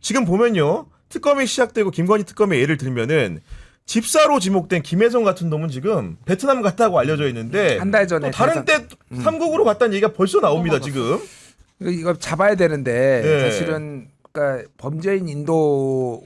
지금 보면요. 특검이 시작되고 김건희 특검의 예를 들면은 집사로 지목된 김혜성 같은 놈은 지금 베트남 갔다고 알려져 있는데 한 달 전에 또 다른 때 삼국으로 갔다는 얘기가 벌써 나옵니다. 지금. 이거 잡아야 되는데 네. 사실은 그러니까 범죄인 인도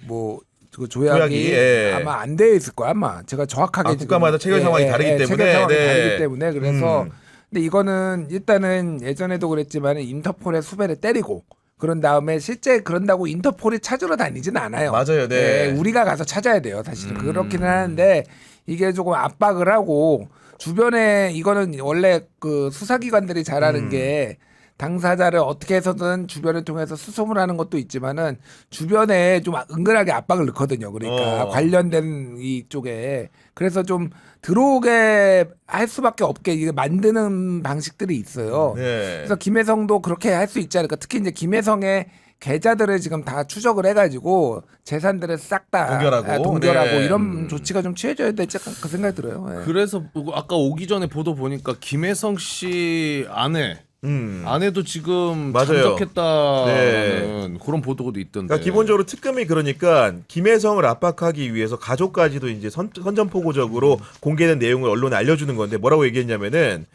그 조약이 예. 아마 안 되어 있을 거야 아마 제가 정확하게 국가마다 체결 상황이 다르기 때문에. 체결 상황이 네. 다르기 때문에 그래서 근데 이거는 일단은 예전에도 그랬지만 인터폴의 수배를 때리고 그런 다음에 실제 그런다고 인터폴이 찾으러 다니지는 않아요. 맞아요. 네. 우리가 가서 찾아야 돼요. 사실은 그렇기는 하는데 이게 조금 압박을 하고 주변에 이거는 원래 그 수사기관들이 잘하는 게 당사자를 어떻게 해서든 주변을 통해서 수소문 하는 것도 있지만은 주변에 좀 은근하게 압박을 넣거든요. 그러니까 관련된 이쪽에 그래서 좀 들어오게 할 수밖에 없게 이게 만드는 방식들이 있어요. 네. 그래서 김혜성도 그렇게 할 수 있지 않을까. 특히 이제 김혜성의 계좌들을 지금 다 추적을 해가지고 재산들을 싹 다 동결하고. 네. 네. 이런 조치가 좀 취해져야 되지 않을까 그 생각이 들어요. 네. 그래서 아까 오기 전에 보도 보니까 김혜성 씨 아내도 지금 맞아요. 잠적했다는 그런 보도도 있던데. 그러니까 기본적으로 특검이 그러니까 김혜성을 압박하기 위해서 가족까지도 이제 선전포고적으로 공개된 내용을 언론에 알려주는 건데 뭐라고 얘기했냐면은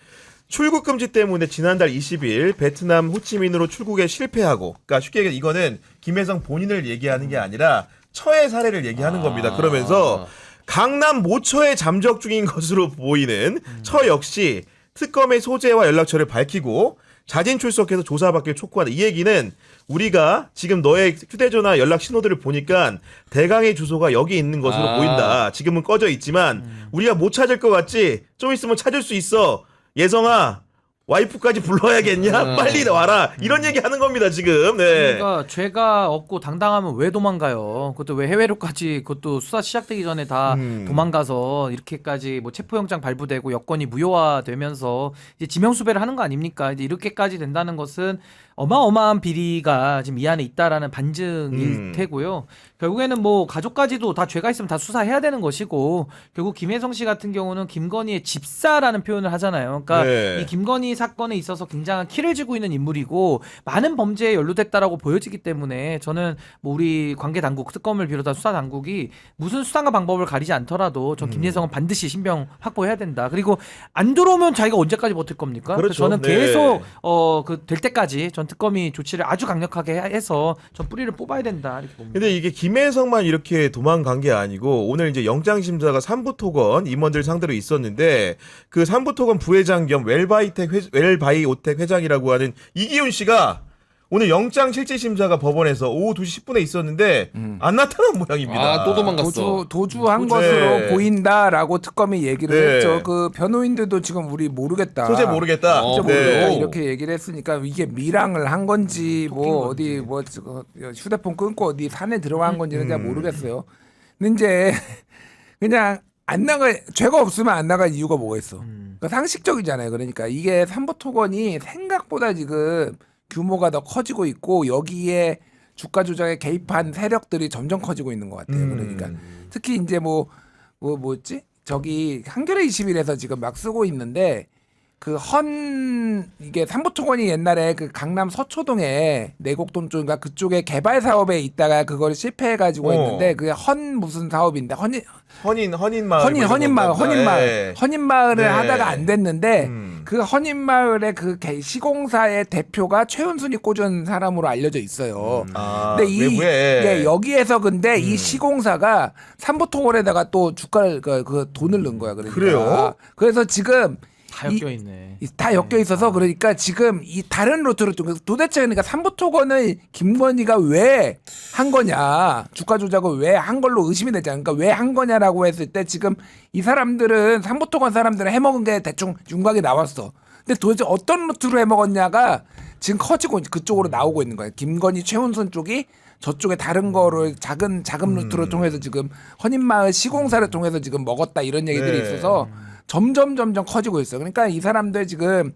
출국 금지 때문에 지난달 20일 베트남 호치민으로 출국에 실패하고 그러니까 쉽게 얘기해 이거는 김혜성 본인을 얘기하는 게 아니라 처의 사례를 얘기하는 겁니다. 그러면서 강남 모처에 잠적 중인 것으로 보이는 처 역시 특검의 소재와 연락처를 밝히고 자진 출석해서 조사받기를 촉구한다. 이 얘기는 우리가 지금 너의 휴대전화 연락 신호들을 보니까 대강의 주소가 여기 있는 것으로 보인다. 지금은 꺼져 있지만 우리가 못 찾을 것 같지? 좀 있으면 찾을 수 있어. 예성아 와이프까지 불러야겠냐? 빨리 와라. 이런 얘기 하는 겁니다, 지금. 네. 그러니까 죄가 없고 당당하면 왜 도망가요? 그것도 왜 해외로까지 그것도 수사 시작되기 전에 다 도망가서 이렇게까지 뭐 체포영장 발부되고 여건이 무효화되면서 이제 지명수배를 하는 거 아닙니까? 이제 이렇게까지 된다는 것은 어마어마한 비리가 지금 이 안에 있다라는 반증일 테고요. 결국에는 뭐 가족까지도 다 죄가 있으면 다 수사해야 되는 것이고 결국 김혜성 씨 같은 경우는 김건희의 집사라는 표현을 하잖아요. 그러니까 네. 이 김건희 사건에 있어서 굉장한 키를 쥐고 있는 인물이고 많은 범죄에 연루됐다라고 보여지기 때문에 저는 뭐 우리 관계 당국 특검을 비롯한 수사 당국이 무슨 수단과 방법을 가리지 않더라도 전 김혜성은 반드시 신병 확보해야 된다. 그리고 안 들어오면 자기가 언제까지 버틸 겁니까? 그렇죠. 저는 네. 계속 그 될 때까지 전 특검이 조치를 아주 강력하게 해서 전 뿌리를 뽑아야 된다 이렇게 봅니다. 근데 이게 김혜성만 이렇게 도망간 게 아니고 오늘 이제 영장심사가 삼부토건 임원들 상대로 있었는데 그 삼부토건 부회장 겸 웰바이오텍 회장이라고 하는 이기훈 씨가 오늘 영장실질심사가 법원에서 오후 2시 10분에 있었는데 안 나타난 모양입니다. 또 도망갔어. 도주한 도주. 것으로 네. 보인다라고 특검이 얘기를 네. 했죠. 그 변호인들도 지금 우리 모르겠다. 소재 모르겠다. 진짜 네. 모르겠다 이렇게 얘기를 했으니까 이게 밀항을 한 건지 뭐 어디 뭐 휴대폰 끊고 어디 산에 들어간 건지는 잘 모르겠어요. 근데 이제 그냥 안 나가 죄가 없으면 안 나갈 이유가 뭐가 있어. 그러니까 상식적이잖아요. 그러니까 이게 삼부토건이 생각보다 지금 규모가 더 커지고 있고 여기에 주가 조작에 개입한 세력들이 점점 커지고 있는 것 같아요. 그러니까 특히 이제 뭐였지? 저기 한겨레 21에서 지금 막 쓰고 있는데 이게 삼부토건이 옛날에 그 강남 서초동에 내곡동 쪽인가 그쪽에 개발 사업에 있다가 그걸 실패해가지고 있는데 그게 무슨 사업인데 헌인마을 헌인마을을 네. 하다가 안 됐는데 그 헌인마을의 그 시공사의 대표가 최은순이 꽂은 사람으로 알려져 있어요. 근데 외부에 여기에서 근데 이 시공사가 삼부토건에다가 또 주가를 그 돈을 넣은 거야. 그러니까. 그래요? 그래서 지금 다 엮여 있네. 다 엮여 있어서 그러니까 지금 이 다른 루트로 도대체 그러니까 삼부토건을 김건희가 왜 한 거냐 주가 조작을 왜 한 걸로 의심이 되지 않으니까 왜 한 거냐라고 했을 때 지금 이 사람들은 삼부토건 사람들은 해먹은 게 대충 윤곽이 나왔어. 근데 도대체 어떤 루트로 해먹었냐가 지금 커지고 그쪽으로 나오고 있는 거예요. 김건희 최은순 쪽이 저쪽에 다른 거를 작은 루트로 통해서 지금 헌인마을 시공사를 통해서 지금 먹었다 이런 얘기들이 있어서 점점 커지고 있어요. 그러니까 이 사람들 지금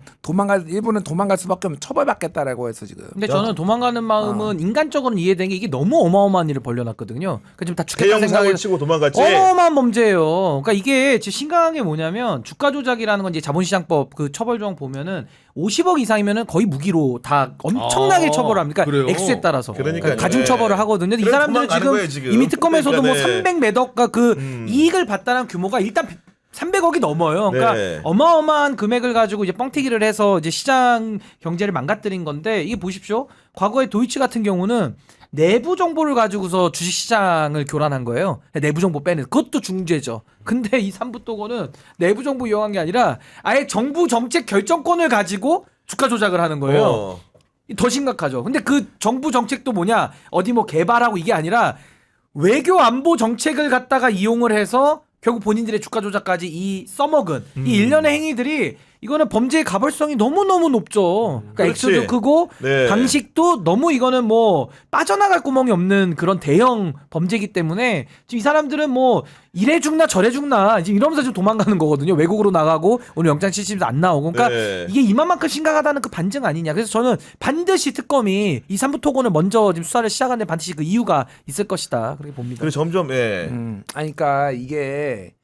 일부는 도망갈 수밖에 없는 처벌받겠다라고 해서 지금. 근데 저는 도망가는 마음은 인간적으로는 이해된 게 이게 너무 어마어마한 일을 벌려놨거든요. 그러니까 지금 다 죽겠다 대형 사고를 생각을 치고 도망갔지. 어마어마한 범죄예요. 그러니까 이게 지금 심각한 게 뭐냐면 주가 조작이라는 건 이제 자본시장법 그 처벌 조항 보면은 50억 이상이면은 거의 무기로 다 엄청나게 처벌합니다. 그래요? 그러니까 액수에 따라서 그러니까요. 가중 처벌을 하거든요. 이 그래서 사람들은 도망가는 거예요, 지금. 이미 특검에서도 그러니까, 뭐 네. 300 몇 억가 그 이익을 봤다는 규모가 일단 300억이 넘어요. 그러니까 네. 어마어마한 금액을 가지고 이제 뻥튀기를 해서 이제 시장 경제를 망가뜨린 건데 이게 보십시오. 과거에 도이치 같은 경우는 내부 정보를 가지고서 주식 시장을 교란한 거예요. 내부 정보 빼는 그것도 중죄죠. 근데 이 삼부토건은 내부 정보 이용한 게 아니라 아예 정부 정책 결정권을 가지고 주가 조작을 하는 거예요. 더 심각하죠. 근데 그 정부 정책도 뭐냐? 어디 뭐 개발하고 이게 아니라 외교 안보 정책을 갖다가 이용을 해서 결국 본인들의 주가 조작까지 이 써먹은 이 일련의 행위들이 이거는 범죄의 가벌성이 너무너무 높죠. 그러니까 그렇지. 액수도 크고 네. 방식도 너무 이거는 뭐 빠져나갈 구멍이 없는 그런 대형 범죄이기 때문에 지금 이 사람들은 뭐 이래 죽나 저래 죽나 지금 이러면서 지금 도망가는 거거든요. 외국으로 나가고 오늘 영장 실질도 안 나오고 그러니까 네. 이게 이만큼 심각하다는 그 반증 아니냐. 그래서 저는 반드시 특검이 이 삼부토건을 먼저 지금 수사를 시작하는데 반드시 그 이유가 있을 것이다. 그렇게 봅니다. 그리고 점점 아니, 그러니까 이게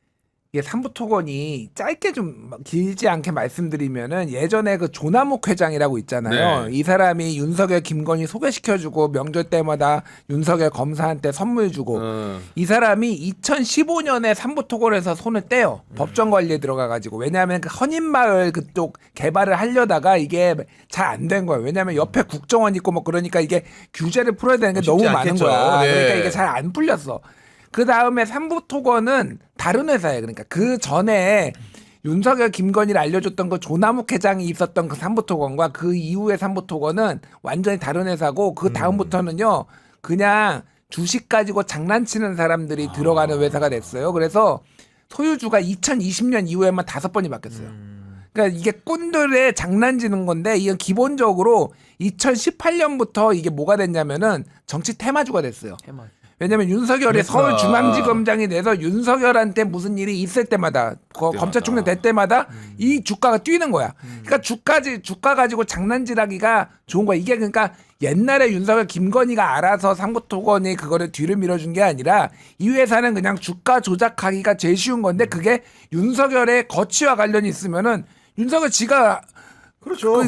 삼부토건이 짧게 좀 길지 않게 말씀드리면은 예전에 그 조남욱 회장이라고 있잖아요. 네. 이 사람이 윤석열, 김건희 소개시켜주고 명절 때마다 윤석열 검사한테 선물 주고 이 사람이 2015년에 삼부토건에서 손을 떼요. 법정 관리에 들어가가지고 왜냐하면 그 헌인마을 그쪽 개발을 하려다가 이게 잘 안 된 거예요. 왜냐하면 옆에 국정원 있고 뭐 그러니까 이게 규제를 풀어야 되는 게 쉽지 너무 많은 않겠죠. 거야. 네. 그러니까 이게 잘 안 풀렸어. 그 다음에 삼부토건은 다른 회사예요. 그러니까 그 전에 윤석열 김건희를 알려줬던 그 조남욱 회장이 있었던 그 삼부토건과 그 이후의 삼부토건은 완전히 다른 회사고 그 다음부터는요 그냥 주식 가지고 장난치는 사람들이 들어가는 회사가 됐어요. 그래서 소유주가 2020년 이후에만 5번이 바뀌었어요. 그러니까 이게 꾼들의 장난치는 건데 이건 기본적으로 2018년부터 이게 뭐가 됐냐면은 정치 테마주가 됐어요. 왜냐면 윤석열이 그러니까. 서울중앙지검장이 돼서 윤석열한테 무슨 일이 있을 때마다 검찰총장 될 때마다 이 주가가 뛰는 거야. 그러니까 주가 가지고 장난질하기가 좋은 거야. 이게 그러니까 옛날에 윤석열 김건희가 알아서 상부토건이 그거를 뒤를 밀어준 게 아니라 이 회사는 그냥 주가 조작하기가 제일 쉬운 건데 그게 윤석열의 거취와 관련이 있으면은 윤석열 지가 그렇죠.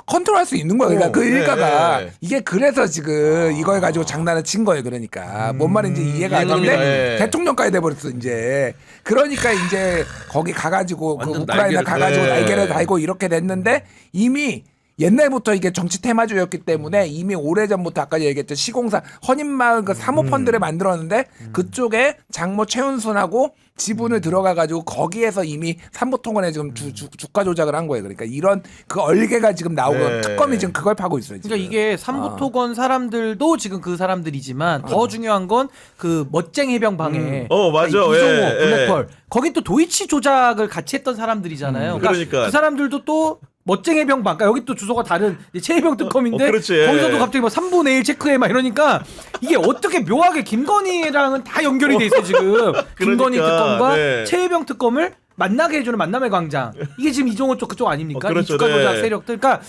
컨트롤할 수 있는 거예요. 그러니까 그 일가가 네. 이게 그래서 지금 이걸 가지고 장난을 친 거예요. 그러니까 뭔 말인지 이해가 안 이해갑니다. 되는데 예. 대통령까지 돼버렸어 이제. 그러니까 이제 거기 가가지고 그 완전 우크라이나 날개를- 가가지고 네. 날개를 달고 이렇게 됐는데 이미 옛날부터 이게 정치 테마주였기 때문에 이미 오래전부터 아까 얘기했던 시공사 헌인마을 그 사모펀드를 만들었는데 그쪽에 장모 최은순하고 지분을 들어가가지고 거기에서 이미 삼부토건에 지금 주가 조작을 한 거예요. 그러니까 이런 그 얼개가 지금 나오고 네. 특검이 지금 그걸 파고 있어요. 지금. 그러니까 이게 삼부토건 사람들도 지금 그 사람들이지만 더 중요한 건 그 멋쟁이 해병 방해. 맞아. 이종호, 예, 블랙펄. 거긴 또 도이치 조작을 같이 했던 사람들이잖아요. 그러니까. 그 사람들도 또 멋쟁이 해병 방. 그러니까 여기 또 주소가 다른 최해병 특검인데 그렇지. 거기서도 갑자기 뭐 3분의 1 체크해 막 이러니까 이게 어떻게 묘하게 김건희랑은 다 연결이 돼 있어 지금. 김건희 특검과 네. 최해병 특검을 만나게 해주는 만남의 광장. 이게 지금 이종호 쪽 그쪽 아닙니까? 그렇죠. 이 주가 조작 네. 세력들. 그러니까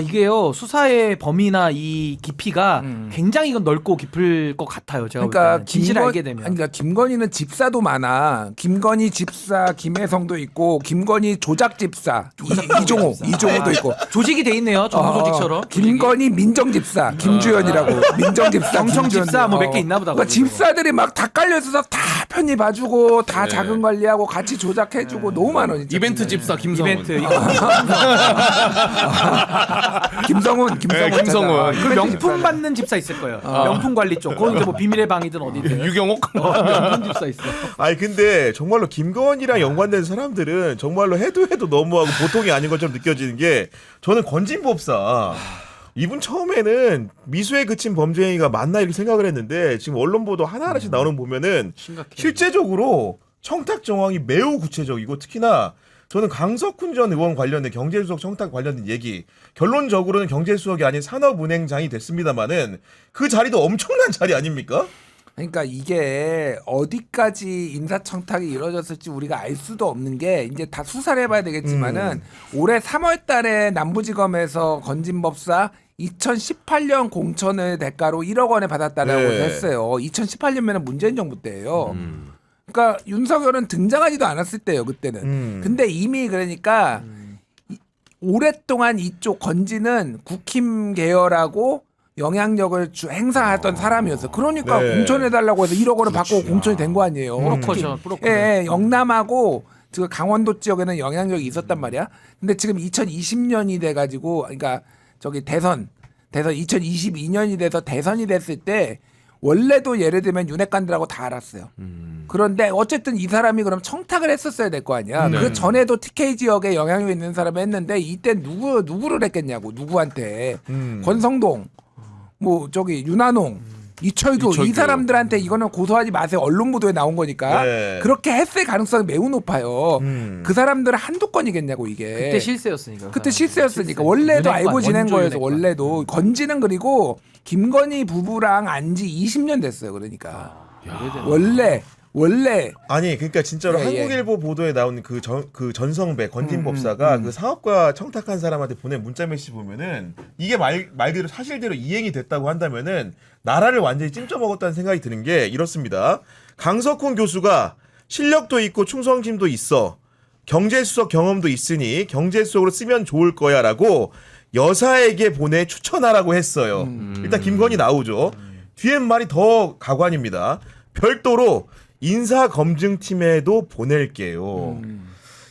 이게요 수사의 범위나 이 깊이가 굉장히 이건 넓고 깊을 것 같아요. 제가 볼 그러니까 때는 진실을 알게 되면. 그러니까 김건희는 집사도 많아. 김건희 집사 김혜성도 있고 김건희 조작 집사 이종호도 있고. 조직이 돼 있네요. 정부 조직처럼. 김건희 민정 집사 김주현이라고 민정 집사 정청 김주현. 집사 뭐 몇 개 있나 보다. 그러니까 거기도. 집사들이 막 다 깔려 있어서 다 편히 봐주고 다 자금 관리하고 같이 조작해주고 너무 많아 진짜. 이벤트 집사 김성훈. 이벤트 이거. 김성훈 네, 김성훈. 그 명품 받는 집사 있을 거예요. 명품 관리 쪽. 거기 이제 뭐 비밀의 방이든 어디든. 유경옥. 명품 집사 있어. 아니 근데 정말로 김건희랑 연관된 사람들은 정말로 해도 너무하고 보통이 아닌 것처럼 느껴지는 게 저는 건진법사 이분 처음에는 미수에 그친 범죄 행위가 맞나 이렇게 생각을 했는데 지금 언론 보도 하나하나씩 나오는 거 보면은 심각해. 실제적으로 청탁 정황이 매우 구체적이고 특히나 저는 강석훈 전 의원 관련된 경제수석 청탁 관련된 얘기 결론적으로는 경제수석이 아닌 산업은행장이 됐습니다마는 그 자리도 엄청난 자리 아닙니까? 그러니까 이게 어디까지 인사청탁이 이루어졌을지 우리가 알 수도 없는 게 이제 다 수사를 해봐야 되겠지만은 올해 3월달에 남부지검에서 건진법사 2018년 공천을 대가로 1억 원을 받았다라고 네. 했어요. 2018년면은 문재인 정부 때예요. 그러니까 윤석열은 등장하지도 않았을 때예요. 그때는. 근데 이미 그러니까 오랫동안 이쪽 건진은 국힘 계열하고 영향력을 행사했던 사람이었어. 그러니까 네. 공천해달라고 해서 1억 원을 받고 공천이 된 거 아니에요. 브로커죠, 브로커. 예, 영남하고 지금 강원도 지역에는 영향력이 있었단 말이야. 근데 지금 2020년이 돼가지고, 그러니까 저기 대선 2022년이 돼서 대선이 됐을 때 원래도 예를 들면 윤핵관들하고 다 알았어요. 그런데 어쨌든 이 사람이 그럼 청탁을 했었어야 될 거 아니야. 네. 그 전에도 TK 지역에 영향력 있는 사람이 했는데 이때 누구를 했겠냐고. 누구한테. 권성동, 뭐 저기 윤한홍, 이철규 이 사람들한테 이거는 고소하지 마세요. 언론 보도에 나온 거니까 네. 그렇게 했을 가능성이 매우 높아요. 그 사람들은 한두 건이겠냐고 이게. 그때 실세였으니까. 그때 실세였으니까 원래도 윤핵관, 알고 지낸 원조 거여서 윤핵관. 원래도 건지는 그리고 김건희 부부랑 안지 20년 됐어요. 그러니까 원래 아니 그러니까 진짜로 예, 한국일보 보도에 나온 그 전성배 건진법사가 그 사업가 청탁한 사람한테 보낸 문자 메시지 보면은 이게 말대로 사실대로 이행이 됐다고 한다면은 나라를 완전히 찜쪄 먹었다는 생각이 드는 게 이렇습니다. 강석훈 교수가 실력도 있고 충성심도 있어. 경제수석 경험도 있으니 경제수석으로 쓰면 좋을 거야라고 여사에게 보내 추천하라고 했어요. 일단 김건희 나오죠. 뒤엔 말이 더 가관입니다. 별도로 인사검증팀에도 보낼게요.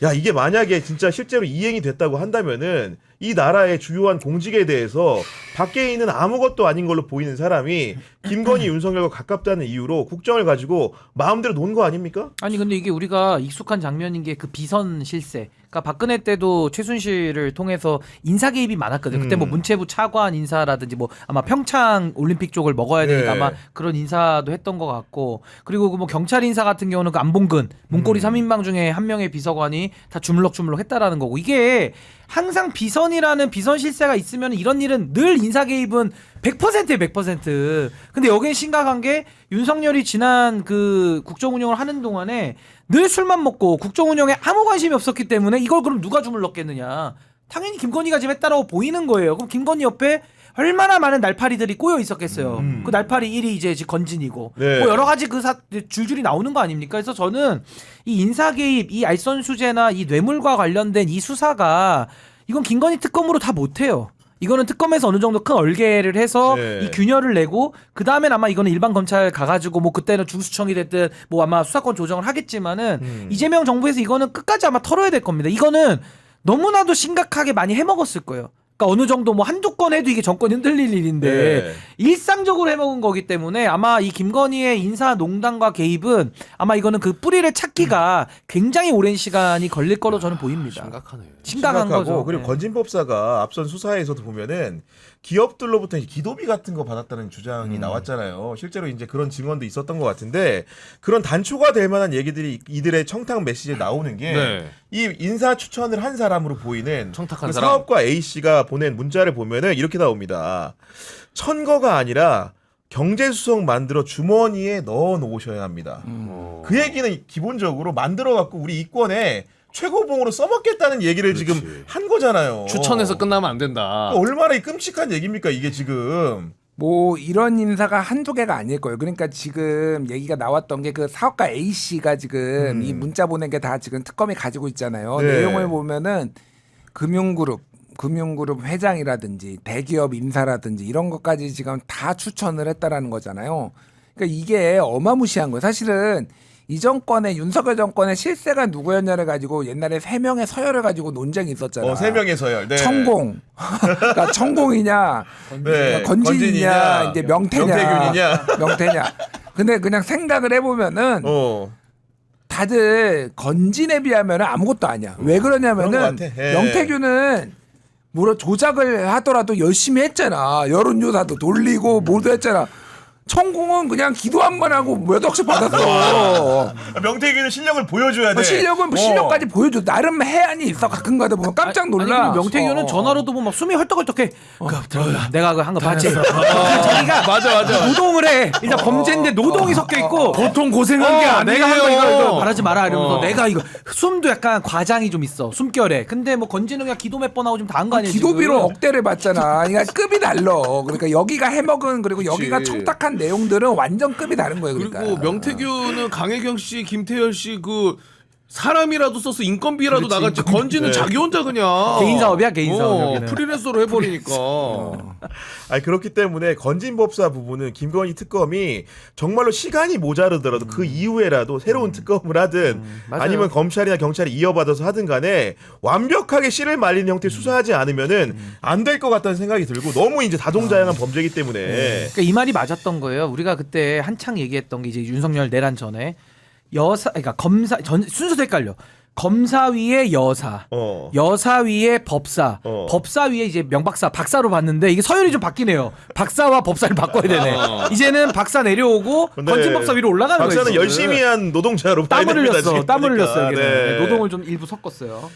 야 이게 만약에 진짜 실제로 이행이 됐다고 한다면은 이 나라의 주요한 공직에 대해서 밖에 있는 아무것도 아닌 걸로 보이는 사람이 김건희 윤석열과 가깝다는 이유로 국정을 가지고 마음대로 논 거 아닙니까? 아니 근데 이게 우리가 익숙한 장면인 게 그 비선 실세. 그러니까 박근혜 때도 최순실을 통해서 인사 개입이 많았거든요. 그때 뭐 문체부 차관 인사라든지 뭐 아마 평창 올림픽 쪽을 먹어야 되니까 네. 아마 그런 인사도 했던 것 같고 그리고 그 뭐 경찰 인사 같은 경우는 그 안봉근 문고리 3인방 중에 한 명의 비서관이 다 주물럭주물럭 했다라는 거고 이게 항상 비선이라는 비선 실세가 있으면 이런 일은 늘 인사 개입은 100%에 100%. 근데 여기는 심각한 게 윤석열이 지난 그 국정 운영을 하는 동안에 늘 술만 먹고 국정 운영에 아무 관심이 없었기 때문에 이걸 그럼 누가 주물렀겠느냐. 당연히 김건희가 지금 했다라고 보이는 거예요. 그럼 김건희 옆에 얼마나 많은 날파리들이 꼬여 있었겠어요. 그 날파리 1이 이제 건진이고 네. 뭐 여러 가지 줄줄이 나오는 거 아닙니까? 그래서 저는 이 인사 개입, 이 알선수재나 이 뇌물과 관련된 이 수사가 이건 김건희 특검으로 다 못해요. 이거는 특검에서 어느 정도 큰 얼개를 해서 네. 이 균열을 내고 그 다음엔 아마 이거는 일반 검찰 가가지고 뭐 그때는 중수청이 됐든 뭐 아마 수사권 조정을 하겠지만은 이재명 정부에서 이거는 끝까지 아마 털어야 될 겁니다. 이거는 너무나도 심각하게 많이 해먹었을 거예요. 그러니까 어느 정도 뭐 한두 건 해도 이게 정권이 흔들릴 일인데 네. 일상적으로 해먹은 거기 때문에 아마 이 김건희의 인사 농단과 개입은 아마 이거는 그 뿌리를 찾기가 굉장히 오랜 시간이 걸릴 거로 저는 보입니다. 심각하네요. 심각한 심각하고 거죠. 그리고 네. 건진법사가 앞선 수사에서도 보면은 기업들로부터 이제 기도비 같은 거 받았다는 주장이 나왔잖아요. 실제로 이제 그런 증언도 있었던 것 같은데 그런 단초가 될 만한 얘기들이 이들의 청탁 메시지에 나오는 게 네. 이 인사 추천을 한 사람으로 보이는 청탁한 그 사람. 사업가 A 씨가 보낸 문자를 보면은 이렇게 나옵니다. 천거가 아니라 경제수석 만들어 주머니에 넣어 놓으셔야 합니다. 그 얘기는 기본적으로 만들어 갖고 우리 이권에 최고봉으로 써먹겠다는 얘기를 그렇지. 지금 한 거잖아요. 추천해서 끝나면 안 된다. 얼마나 끔찍한 얘기입니까 이게 지금. 뭐 이런 인사가 한두 개가 아닐 거예요. 그러니까 지금 얘기가 나왔던 게 그 사업가 A 씨가 지금 이 문자 보낸 게 다 지금 특검이 가지고 있잖아요. 네. 내용을 보면은 금융그룹 회장이라든지 대기업 인사라든지 이런 것까지 지금 다 추천을 했다라는 거잖아요. 그러니까 이게 어마무시한 거예요. 사실은 이 정권의 윤석열 정권의 실세가 누구였냐를 가지고 옛날에 3명의 서열을 가지고 논쟁이 있었잖아. 3명의 서열. 네. 천공. 그러니까 천공이냐, 네. 건진이냐, 이제 명태균이냐. 명태냐. 근데 그냥 생각을 해보면은 다들 건진에 비하면 아무것도 아니야. 왜 그러냐면은 그런 것 같아. 예. 명태균은 물론 조작을 하더라도 열심히 했잖아. 여론조사도 돌리고 모두 했잖아. 천공은 그냥 기도 한 번 하고 몇 억씩 받았어. 명태균은 실력을 보여줘야 돼. 실력은 뭐 실력까지 보여줘. 나름 해안이 있어. 가끔 가다 보면 깜짝 놀라. 아니, 명태균은 전화로도 보면 막 숨이 헐떡헐떡해. 내가 한 거 봤지. 자기가 맞아. 노동을 해. 일단 범죄인데 노동이 섞여 있고 보통 고생한 게 아니에요. 내가 한 거 이거 말하지 마라 이러면서 내가 이거 숨도 약간 과장이 좀 있어. 숨결에. 근데 뭐 건지는 그냥 기도 몇 번 하고 좀 다 한 거 아니야. 기도비로 지금. 억대를 받잖아. 그러니까 급이 달라. 그러니까 여기가 해먹은 그리고 여기가 청탁한 내용들은 완전 급이 다른 거예요. 그러니까. 그리고 명태균은 강혜경 씨, 김태열 씨 그 사람이라도 써서 인건비라도 나갔지. 건지는 자기 혼자 그냥 개인 사업이야, 개인 사업, 여기는. 프리랜서로 해버리니까. 아니 그렇기 때문에 건진법사 부분은 김건희 특검이 정말로 시간이 모자르더라도 그 이후에라도 새로운 특검을 하든 맞아요. 아니면 검찰이나 경찰이 이어받아서 하든 간에 완벽하게 씨를 말리는 형태의 수사하지 않으면은 안 될 것 같다는 생각이 들고 너무 이제 다종자양한 범죄이기 때문에 그러니까 이 말이 맞았던 거예요. 우리가 그때 한창 얘기했던 게 이제 윤석열 내란 전에 그러니까 검사 순서도 헷갈려. 검사 위에 여사, 여사 위에 법사, 법사 위에 이제 명박사, 박사로 봤는데 이게 서열이 좀 바뀌네요. 박사와 법사를 바꿔야 되네. 이제는 박사 내려오고 근데 건진법사 위로 올라가는 거예요. 박사는 지금. 열심히 한 노동자로 봐야 땀을 됩니다, 흘렸어. 지금 땀을 보니까. 흘렸어요. 여기는. 네. 노동을 좀 일부 섞었어요.